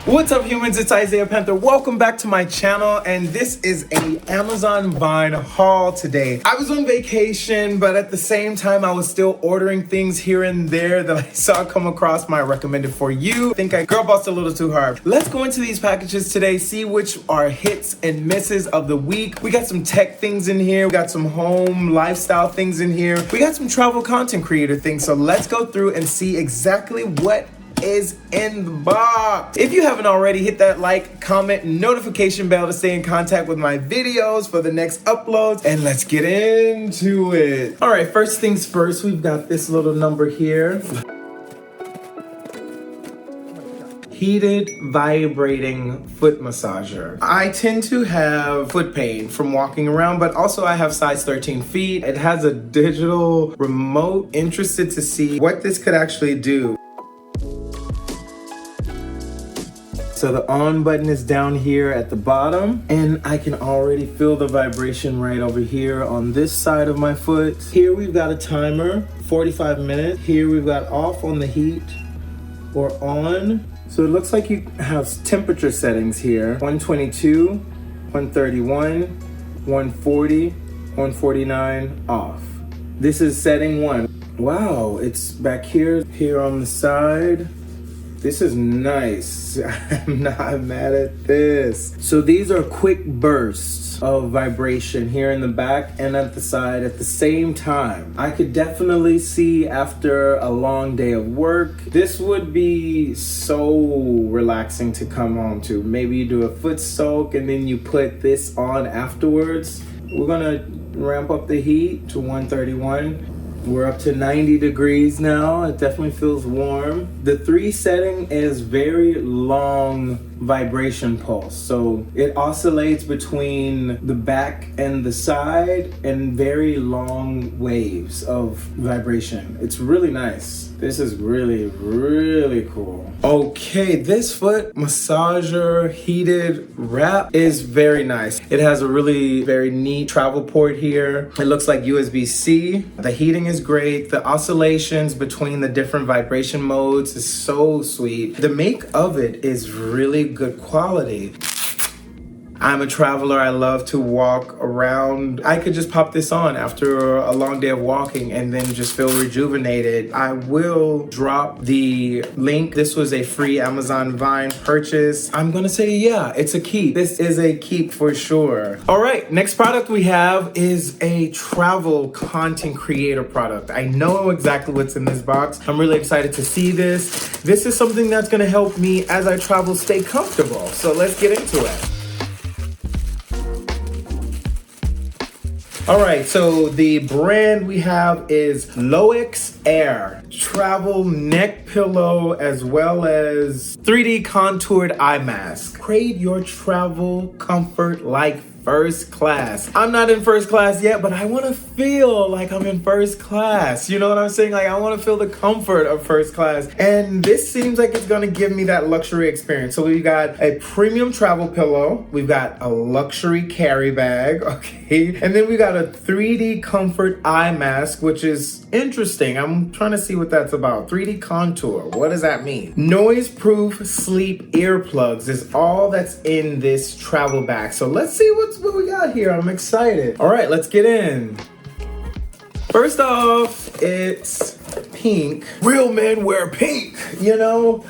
What's up, humans? It's Isaiah Panther. Welcome back to my channel, and this is a Amazon Vine haul today. I was on vacation, but at the same time, I was still ordering things here and there that I saw come across my recommended for you. I think I girl bossed a little too hard. Let's go into these packages today, see which are hits and misses of the week. We got some tech things in here. We got some home lifestyle things in here. We got some travel content creator things. So let's go through and see exactly what is in the box. If you haven't already, hit that like, comment, notification bell to stay in contact with my videos for the next uploads, and let's get into it. All right, first things first, we've got this little number here. Heated vibrating foot massager. I tend to have foot pain from walking around, but also I have size 13 feet. It has a digital remote. Interested to see what this could actually do. So the on button is down here at the bottom, and I can already feel the vibration right over here on this side of my foot. Here we've got a timer, 45 minutes. Here we've got off on the heat or on. So it looks like you have temperature settings here. 122, 131, 140, 149, off. This is setting 1. Wow, it's back here on the side. This is nice. I'm not mad at this. So these are quick bursts of vibration here in the back and at the side at the same time. I could definitely see after a long day of work, this would be so relaxing to come home to. Maybe you do a foot soak and then you put this on afterwards. We're gonna ramp up the heat to 131. We're up to 90 degrees now. It definitely feels warm. The 3 setting is very long vibration pulse. So it oscillates between the back and the side and very long waves of vibration. It's really nice. This is really, really cool. Okay, this foot massager heated wrap is very nice. It has a really very neat travel port here. It looks like USB-C. The heating is great. The oscillations between the different vibration modes is so sweet. The make of it is really good quality. I'm a traveler. I love to walk around. I could just pop this on after a long day of walking and then just feel rejuvenated. I will drop the link. This was a free Amazon Vine purchase. I'm gonna say, yeah, it's a keep. This is a keep for sure. All right, next product we have is a travel content creator product. I know exactly what's in this box. I'm really excited to see this. This is something that's gonna help me as I travel stay comfortable. So let's get into it. All right, so the brand we have is Loix Air travel neck pillow as well as 3D contoured eye mask. Create your travel comfort like first class. I'm not in first class yet, but I want to feel like I'm in first class. You know what I'm saying? Like, I want to feel the comfort of first class. And this seems like it's going to give me that luxury experience. So we've got a premium travel pillow. We've got a luxury carry bag. Okay. And then we got a 3D comfort eye mask, which is interesting. I'm trying to see what that's about. 3D contour. What does that mean? Noise-proof sleep earplugs is all that's in this travel bag. So let's see what we got here. I'm excited. All right, let's get in. First off, it's pink. Real men wear pink, you know?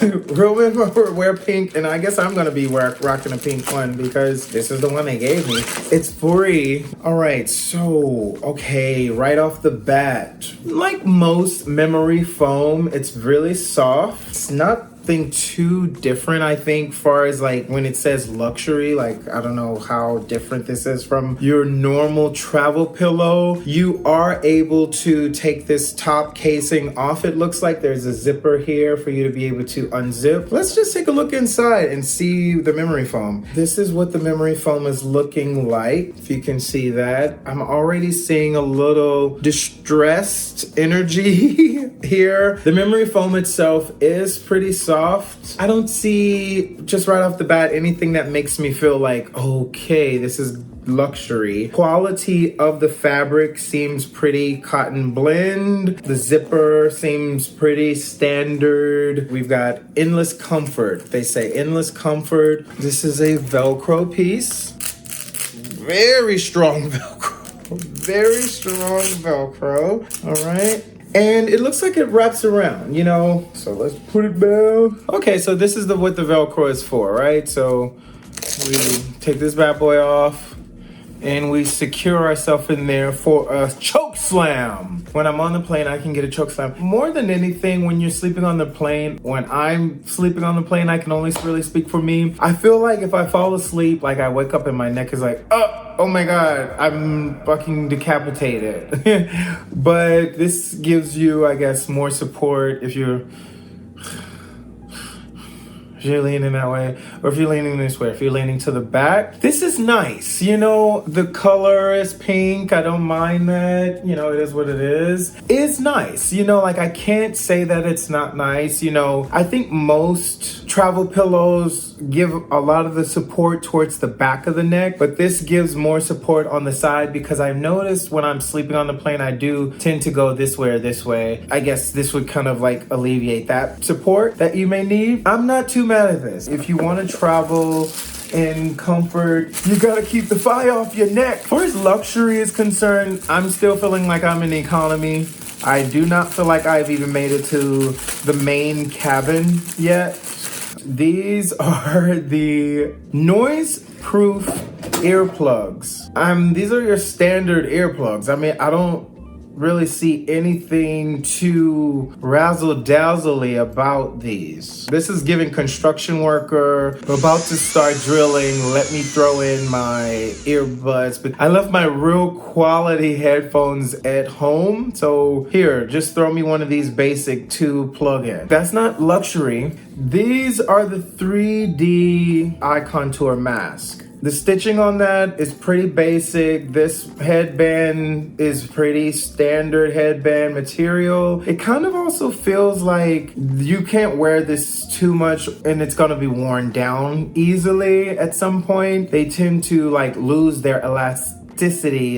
Real men wear pink, and I guess I'm gonna be rocking a pink one because this is the one they gave me. It's free. All right, so, okay, right off the bat, like most memory foam, it's really soft. It's not too different, I think, far as like when it says luxury. Like, I don't know how different this is from your normal travel pillow. You are able to take this top casing off. It looks like there's a zipper here for you to be able to unzip. Let's just take a look inside and see the memory foam. This is what the memory foam is looking like, if you can see that. I'm already seeing a little distressed energy here. The memory foam itself is pretty soft. I don't see, just right off the bat, anything that makes me feel like, okay, this is luxury. Quality of the fabric seems pretty cotton blend. The zipper seems pretty standard. We've got endless comfort. They say endless comfort. This is a Velcro piece. Very strong Velcro. Very strong Velcro. All right. And it looks like it wraps around, you know? So let's put it down. Okay, so this is what the Velcro is for, right? So we take this bad boy off and we secure ourselves in there for a choke slam. When I'm on the plane, I can get a choke slam. More than anything, when you're sleeping on the plane, when I'm sleeping on the plane, I can only really speak for me. I feel like if I fall asleep, like I wake up and my neck is like, oh my God, I'm fucking decapitated. But this gives you, I guess, more support if you're leaning that way, or if you're leaning this way, if you're leaning to the back. This is nice, you know, the color is pink, I don't mind that, you know, it is what it is. It's nice, you know, like I can't say that it's not nice, you know. I think most travel pillows give a lot of the support towards the back of the neck, but this gives more support on the side because I've noticed when I'm sleeping on the plane, I do tend to go this way or this way. I guess this would kind of like alleviate that support that you may need. I'm not too mad at this. If you want to travel in comfort, you gotta keep the fire off your neck. As far as luxury is concerned, I'm still feeling like I'm in economy. I do not feel like I've even made it to the main cabin yet. These are the noise-proof earplugs. These are your standard earplugs. I mean, I don't really see anything too razzle-dazzle-y about these. This is giving construction worker. We're about to start drilling. Let me throw in my earbuds. But I left my real quality headphones at home. So here, just throw me one of these basic 2 plug-in. That's not luxury. These are the 3D eye contour mask. The stitching on that is pretty basic. This headband is pretty standard headband material. It kind of also feels like you can't wear this too much and it's gonna be worn down easily at some point. They tend to like lose their elasticity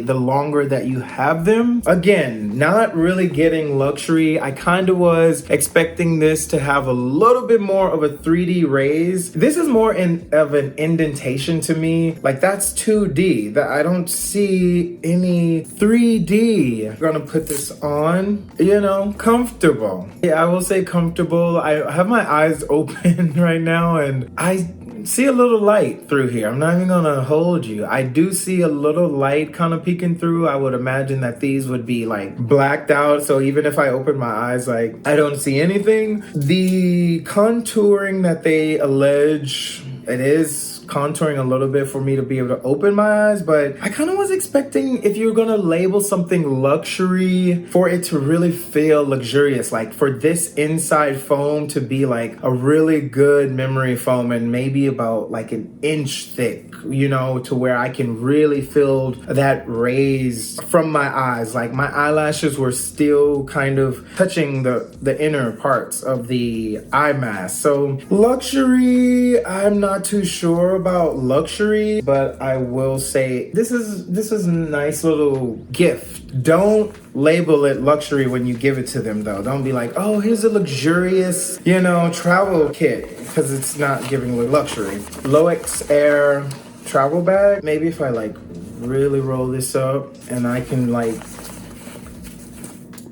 the longer that you have them. Again, not really getting luxury. I kind of was expecting this to have a little bit more of a 3D raise. This is more of an indentation to me. Like that's 2D. That I don't see any 3D. I'm gonna put this on, you know, comfortable. Yeah, I will say comfortable. I have my eyes open right now and I see a little light through here. I'm not even gonna hold you. I do see a little light kind of peeking through. I would imagine that these would be like blacked out. So even if I open my eyes, like I don't see anything. The contouring that they allege, it is contouring a little bit for me to be able to open my eyes, but I kind of was expecting if you're gonna label something luxury for it to really feel luxurious, like for this inside foam to be like a really good memory foam and maybe about like an inch thick, you know, to where I can really feel that raise from my eyes. Like my eyelashes were still kind of touching the inner parts of the eye mask. So luxury, I'm not too sure about luxury, but I will say this is a nice little gift. Don't label it luxury when you give it to them though. Don't be like, oh, here's a luxurious, you know, travel kit, because it's not giving luxury. Loex Air travel bag. Maybe if I like really roll this up and I can like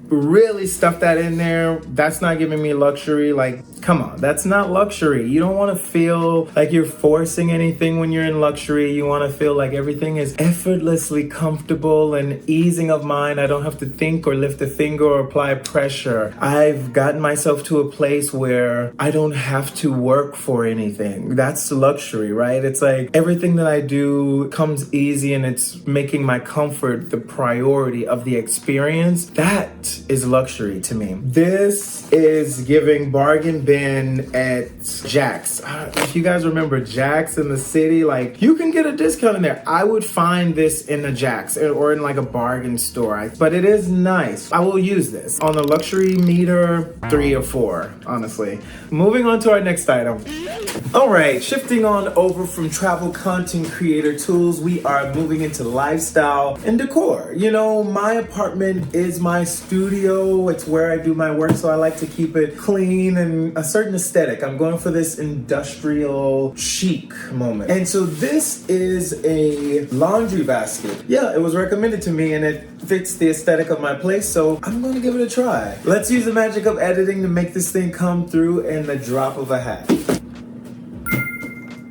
really stuff that in there, that's not giving me luxury. Like, come on, that's not luxury. You don't want to feel like you're forcing anything when you're in luxury. You want to feel like everything is effortlessly comfortable and easing of mind. I don't have to think or lift a finger or apply pressure. I've gotten myself to a place where I don't have to work for anything. That's luxury, right? It's like everything that I do comes easy and it's making my comfort the priority of the experience. That is luxury to me. This is giving bargain been at Jack's. If you guys remember Jack's in the city, like you can get a discount in there. I would find this in a Jack's or in like a bargain store, but it is nice. I will use this on the luxury meter, 3 or 4, honestly. Moving on to our next item. All right, shifting on over from travel content creator tools, we are moving into lifestyle and decor. You know, my apartment is my studio. It's where I do my work, so I like to keep it clean and a certain aesthetic. I'm going for this industrial chic moment. And so this is a laundry basket. Yeah, it was recommended to me and it fits the aesthetic of my place, so I'm going to give it a try. Let's use the magic of editing to make this thing come through in the drop of a hat.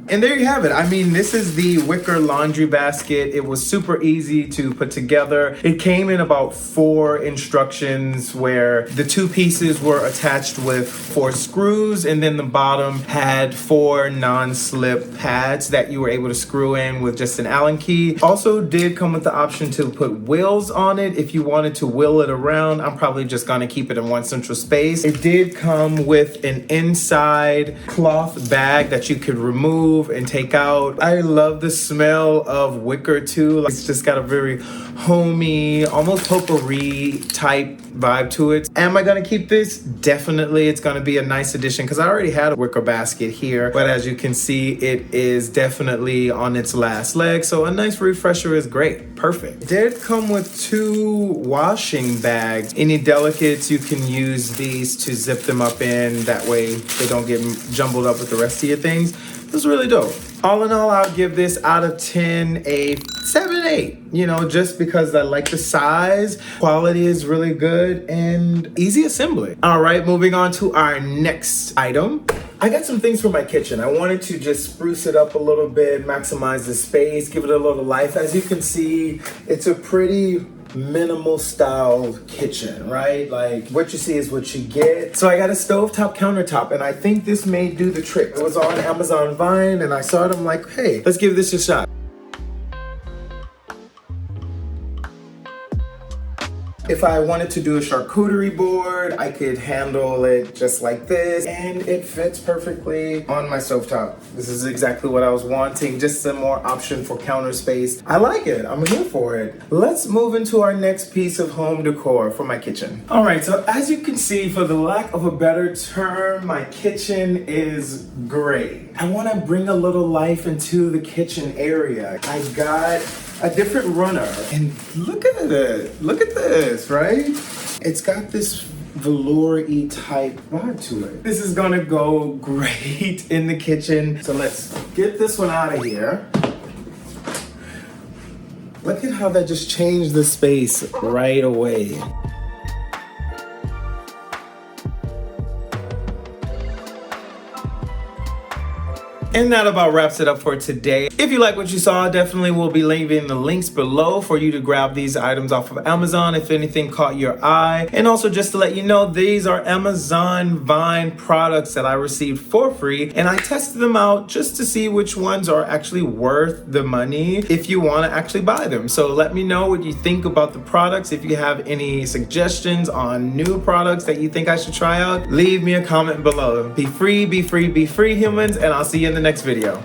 And there you have it. I mean, this is the wicker laundry basket. It was super easy to put together. It came in about 4 instructions where the 2 pieces were attached with 4 screws, and then the bottom had 4 non-slip pads that you were able to screw in with just an Allen key. Also did come with the option to put wheels on it if you wanted to wheel it around. I'm probably just gonna keep it in one central space. It did come with an inside cloth bag that you could remove and take out. I love the smell of wicker too. It's just got a very homey, almost potpourri type vibe to it. Am I gonna keep this? Definitely. It's gonna be a nice addition because I already had a wicker basket here, but as you can see, it is definitely on its last leg, so a nice refresher is great. Perfect. It did come with 2 washing bags. Any delicates, you can use these to zip them up in, that way they don't get jumbled up with the rest of your things. This is really dope. All in all, I'll give this out of 10 a 7, 8. You know, just because I like the size, quality is really good, and easy assembly. All right, moving on to our next item. I got some things for my kitchen. I wanted to just spruce it up a little bit, maximize the space, give it a little life. As you can see, it's a pretty minimal style kitchen, right? Like what you see is what you get. So I got a stovetop countertop, and I think this may do the trick. It was on Amazon Vine and I saw it. I'm like, hey, let's give this a shot. If I wanted to do a charcuterie board, I could handle it just like this, and it fits perfectly on my stovetop. This is exactly what I was wanting, just some more option for counter space. I like it, I'm here for it. Let's move into our next piece of home decor for my kitchen. All right, so as you can see, for the lack of a better term, my kitchen is great. I wanna bring a little life into the kitchen area. I got a different runner, and look at it, look at this, right? It's got this velour-y type vibe to it. This is gonna go great in the kitchen. So let's get this one out of here. Look at how that just changed the space right away. And that about wraps it up for today. If you like what you saw, definitely will be leaving the links below for you to grab these items off of Amazon if anything caught your eye. And also just to let you know, these are Amazon Vine products that I received for free, and I tested them out just to see which ones are actually worth the money if you want to actually buy them. So let me know what you think about the products. If you have any suggestions on new products that you think I should try out, leave me a comment below. Be free, be free, be free, humans, and I'll see you in the next video.